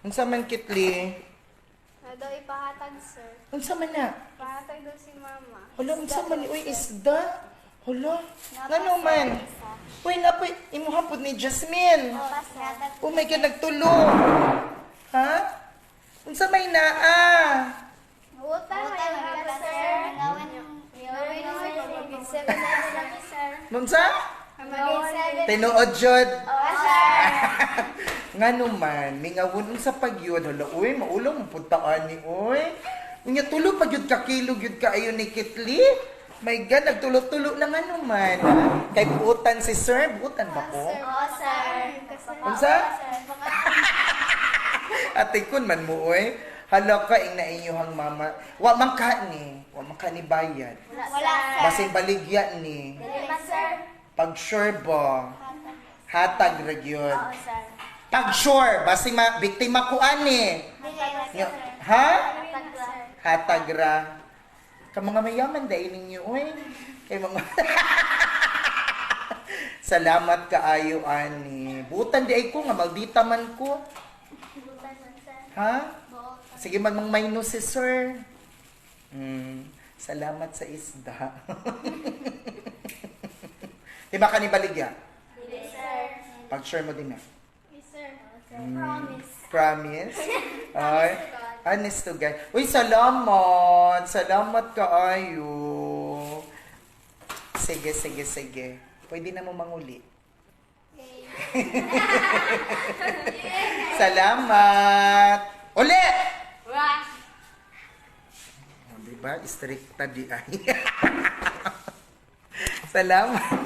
Unsa man kitli? Na daw ipahatag, sir. Unsa man na? Ipahatag daw si mama. Hala, unsa man uy isda? Hala, ngano man? Uy, napoy imo hapon ni Jasmine. Oh my God, nagtulo. Ha? Unsa may naa? Utang na sir. Gawin mo, magiging 7 na kami, sir. Unsa? Magiging 7. Tinuod jud. Oo, sir. Ngano man, mingawon unsa pagyud hala uy, maulo mo puntaan ni uy. Unya tulo pa gyud ka kilo gyud ka ayo ni Kitli. My God, nagtulo-tulo na ngano man. Kay buutan si Sir, buutan ba ko? Oo, sir. Unsa? Ate kun man mo oy. Hala ka ing na inyong mama. Wa man ka ni bayad. Wala, sir. Basin baligya ni. Dili, sir. Pag sure ba, hatag ra gyud. Oo, sir. Pag sure, basin biktima ko ani. Dili, sir. Ha? Hatag, sir. Hatag ra. Ka mga mayaman dahil ninyo, oy. Kay mga... Salamat kaayo, ani. Butan di ay ko, nga maldita man ko. Ha? Sige man mang minus si sir. Salamat sa isda. Diba ka ni Baligya? Dili, sir. Pag sure mo din na. Yes, sir. Promise. Promise? Ay, honest to God. Uy, salamat. Salamat kaayo. Sige, sige, sige. Pwede na mo manguli. Salamat. Uli! Wah! Diba? Stricta di ay. Salamat.